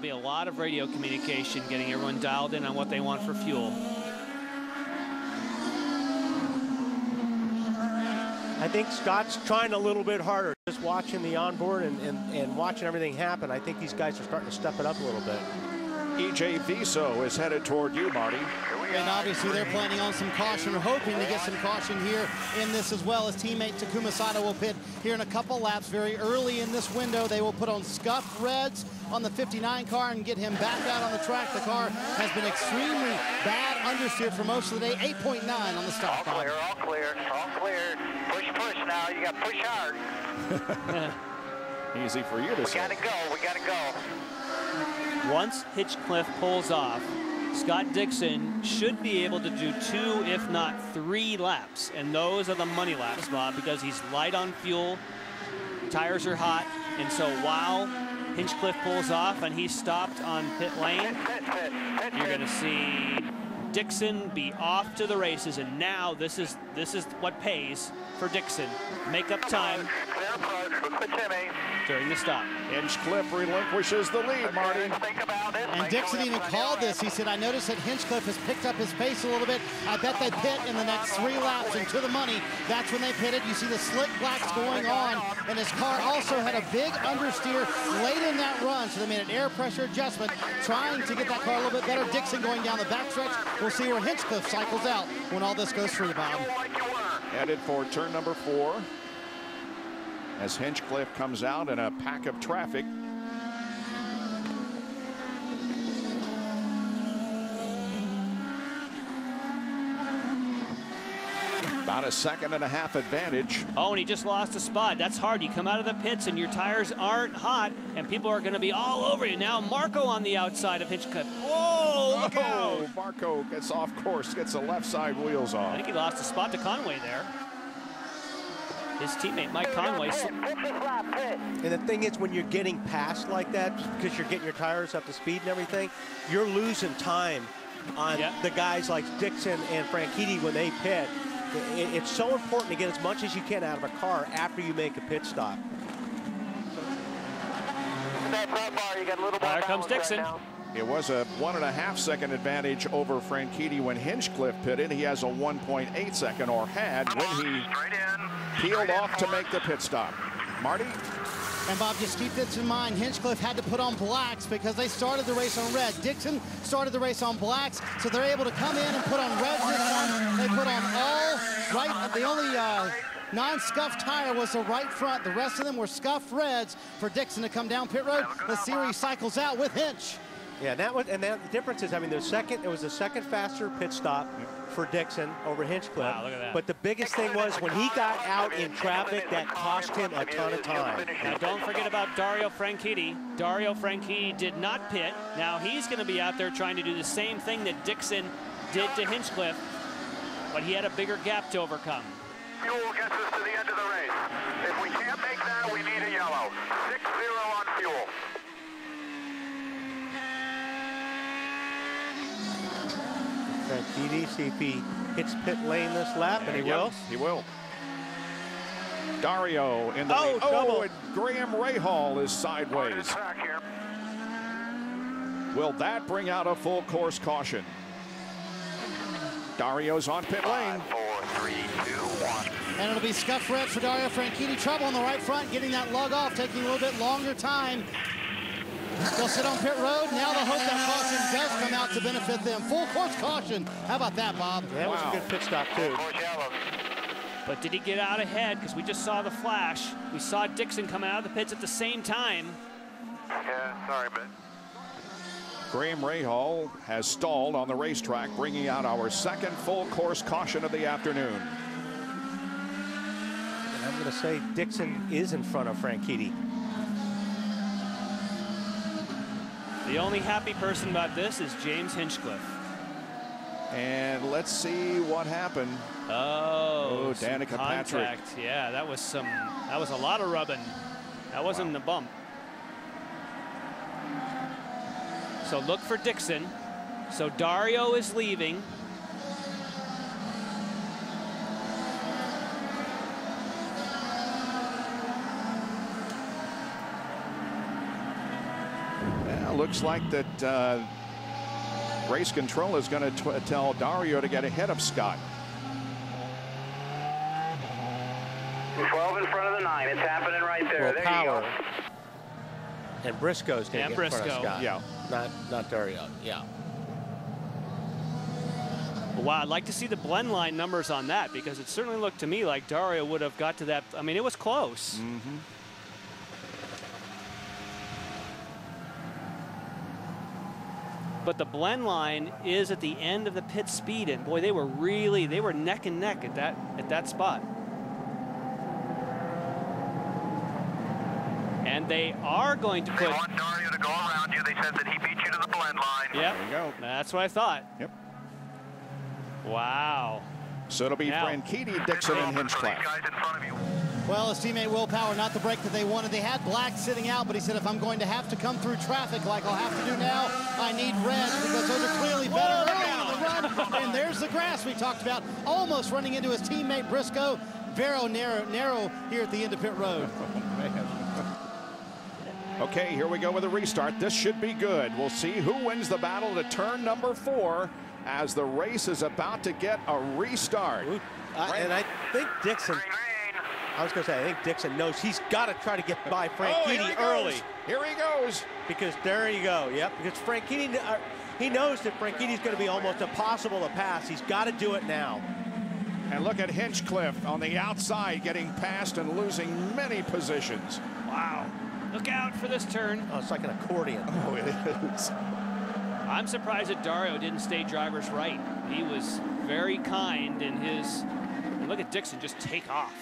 There'll be a lot of radio communication getting everyone dialed in on what they want for fuel. I think Scott's trying a little bit harder, just watching the onboard and watching everything happen. I think these guys are starting to step it up a little bit. EJ Viso is headed toward you, Marty. And obviously they're planning on some caution, or hoping to get some caution here in this as well, as teammate Takuma Sato will pit here in a couple laps. Very early in this window, they will put on scuffed reds on the 59 car and get him back out on the track. The car has been extremely bad understeered for most of the day. 8.9 on the stop. All clear, all clear, all clear. Push now. You got to push hard. Easy for you to say. We gotta go. Once Hinchcliffe pulls off, Scott Dixon should be able to do 2, if not 3 laps. And those are the money laps, Bob, because he's light on fuel, tires are hot, and so while Hinchcliffe pulls off and he's stopped on pit lane, you're going to see Dixon be off to the races. And now this is what pays for Dixon. Make up time during the stop. Hinchcliffe relinquishes the lead, Marty. Think about it. And Dixon even called this. He said, I noticed that Hinchcliffe has picked up his pace a little bit. I bet they pit in the next 3 laps, and to the money, that's when they pitted. You see the slick blacks going on, and his car also had a big understeer late in that run, so they made an air pressure adjustment, trying to get that car a little bit better. Dixon going down the backstretch. We'll see where Hinchcliffe cycles out when all this goes through, Bob. Headed for turn number 4 as Hinchcliffe comes out in a pack of traffic. About a 1.5 second advantage. Oh, and he just lost a spot. That's hard. You come out of the pits and your tires aren't hot, and people are going to be all over you. Now Marco on the outside of Hinchcliffe. Whoa, look out. Marco gets off course, gets the left side wheels off. I think he lost a spot to Conway there. His teammate, Mike Conway. And the thing is, when you're getting past like that, because you're getting your tires up to speed and everything, you're losing time on the guys like Dixon and Franchitti when they pit. It's so important to get as much as you can out of a car after you make a pit stop. There comes Dixon. It was a 1.5 second advantage over Franchitti when Hinchcliffe pitted. He has a 1.8 second, or had, when he peeled off to make the pit stop. Marty? And Bob, just keep this in mind, Hinchcliffe had to put on blacks because they started the race on red. Dixon started the race on blacks, so they're able to come in and put on reds this time. They put on all right. The only non-scuffed tire was the right front. The rest of them were scuffed reds for Dixon to come down pit road. Let's see where he cycles out with Hinch. Yeah, the difference is, I mean, it was a second faster pit stop for Dixon over Hinchcliffe. Wow, look at that. But the biggest thing was when he got out in traffic, that cost him a ton of time. Now don't forget about Dario Franchitti. Dario Franchitti did not pit. Now he's going to be out there trying to do the same thing that Dixon did to Hinchcliffe, but he had a bigger gap to overcome. Fuel gets us to the end of the race. If we can't make that, we need a yellow. 6-0 on fuel. Franchitti, see if he hits pit lane this lap, and he will. He will. Dario in the lead. Trouble. And Graham Rahal is sideways. Will that bring out a full course caution? Dario's on pit lane. 5, 4, 3, 2, 1. And it'll be scuffed red for Dario Franchitti. Trouble on the right front, getting that lug off, taking a little bit longer time. They'll sit on pit road. Now they'll hope that caution does come out to benefit them. Full course caution. How about that, Bob? That was a good pit stop, too. But did he get out ahead? Because we just saw the flash. We saw Dixon coming out of the pits at the same time. Yeah, sorry, but Graham Rahal has stalled on the racetrack, bringing out our second full course caution of the afternoon. And I'm going to say Dixon is in front of Franchitti. The only happy person about this is James Hinchcliffe. And let's see what happened. Oh, Danica Patrick. Yeah, that was a lot of rubbing. That wasn't a bump. So look for Dixon. So Dario is leaving. Well, looks like that race control is going to tell Dario to get ahead of Scott. 12 in front of the 9. It's happening right there. Well, there power. you go. And Briscoe's going to get in front of Briscoe. Scott. Yeah. Not Dario. Yeah. Wow, I'd like to see the blend line numbers on that, because it certainly looked to me like Dario would have got to that. I mean, it was close. Mm-hmm. But the blend line is at the end of the pit speed, and boy, they were neck and neck at that spot. And they are going to put. They want Dario to go around you. They said that he beat you to the blend line. Yep. There you go. That's what I thought. Yep. Wow. So it'll be Now. Franchitti, Dixon, and Hinchcliffe. Guys in front of you. Well, his teammate Will Power, not the break that they wanted. They had black sitting out, but he said, if I'm going to have to come through traffic like I'll have to do now, I need red, because those are clearly better early on the run. And there's the grass we talked about, almost running into his teammate Briscoe. Very narrow here at the end of pit road. Okay, here we go with a restart. This should be good. We'll see who wins the battle to turn number 4 as the race is about to get a restart. And I think Dixon, Green, green. I was going to say, I think Dixon knows he's got to try to get by Here Franchitti he early. goes. Here he goes. Because there you go. Yep. Because Franchitti, he knows that Franchitti's going to be almost impossible to pass. He's got to do it now. And look at Hinchcliffe on the outside, getting past and losing many positions. Wow. Look out for this turn. Oh, it's like an accordion. Oh, it is. I'm surprised that Dario didn't stay driver's right. He was very kind in his. And look at Dixon just take off.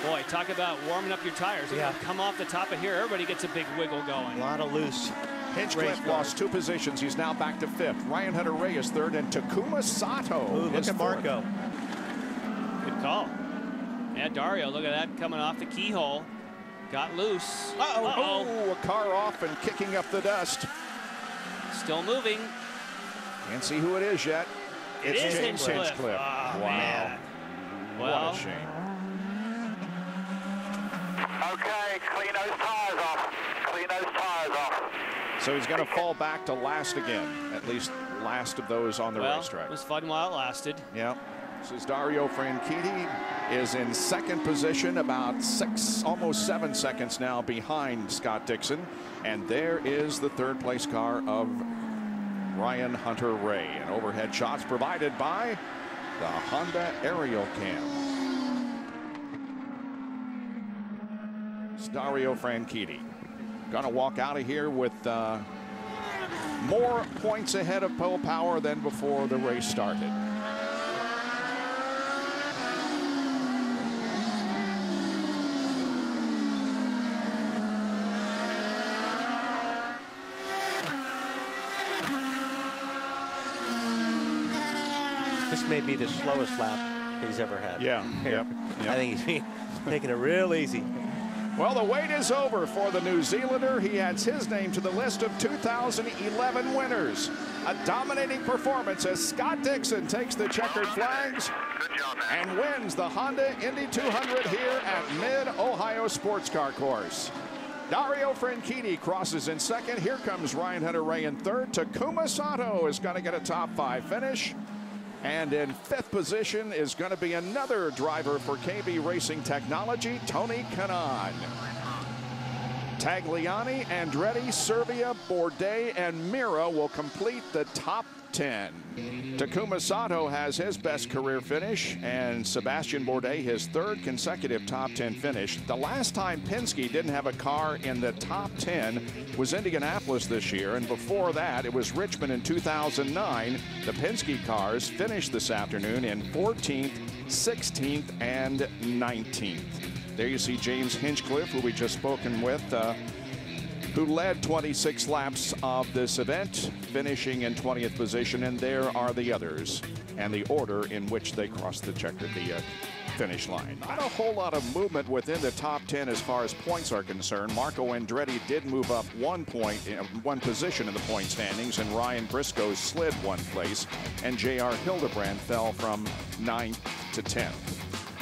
Boy, talk about warming up your tires. Yeah. Come off the top of here, everybody gets a big wiggle going. A lot of loose. Hinchcliffe lost 2 positions. He's now back to 5th. Ryan Hunter-Reay is 3rd, and Takuma Sato Ooh, is look at 4th. Marco. Good call. Yeah, Dario, look at that coming off the keyhole. Got loose. Uh-oh. Oh, a car off and kicking up the dust. Still moving. Can't see who it is yet. It It's is James Hinchcliffe. Wow. Oh, man. Well, What a shame. Okay, clean those tires off. Clean those tires off. So he's going to fall back to last again, at least last of those on the racetrack. It was fun while it lasted. Yeah. This is Dario Franchitti is in 2nd position, about almost 7 seconds now behind Scott Dixon. And there is the 3rd place car of Ryan Hunter-Reay. And overhead shots provided by the Honda Aerial Cam. It's Dario Franchitti. Gonna walk out of here with more points ahead of Will Power than before the race started. This may be the slowest lap he's ever had. Yeah. Here. I think he's taking it real easy. Well, the wait is over for the New Zealander. He adds his name to the list of 2011 winners. A dominating performance as Scott Dixon takes the checkered flags Good job, man. and wins the Honda Indy 200 here at Mid-Ohio Sports Car Course. Dario Franchitti crosses in 2nd. Here comes Ryan Hunter-Reay in 3rd. Takuma Sato is going to get a top 5 finish. And in 5th position is going to be another driver for KB Racing Technology, Tony Kanaan. Tagliani, Andretti, Servia, Bourdais, and Mira will complete the top 10. Takuma Sato has his best career finish, and Sebastian Bourdais his 3rd consecutive top 10 finish. The last time Penske didn't have a car in the top 10 was Indianapolis this year, and before that it was Richmond in 2009. The Penske cars finished this afternoon in 14th, 16th, and 19th. There you see James Hinchcliffe, who we just spoken with, who led 26 laps of this event, finishing in 20th position, and there are the others and the order in which they crossed the finish line. Not a whole lot of movement within the top 10 as far as points are concerned. Marco Andretti did move up 1 position in the point standings, and Ryan Briscoe slid 1 place, and J.R. Hildebrand fell from 9th to 10th.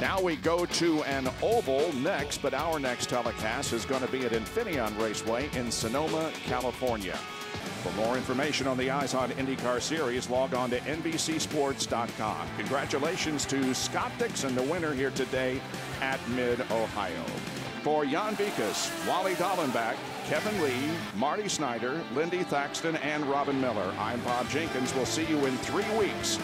Now we go to an oval next, but our next telecast is going to be at Infineon Raceway in Sonoma, California. For more information on the Eyes on IndyCar Series, log on to NBCSports.com. Congratulations to Scott Dixon, the winner here today at Mid-Ohio. For Jan Vikas, Wally Dallenbach, Kevin Lee, Marty Snyder, Lindy Thaxton, and Robin Miller, I'm Bob Jenkins. We'll see you in 3 weeks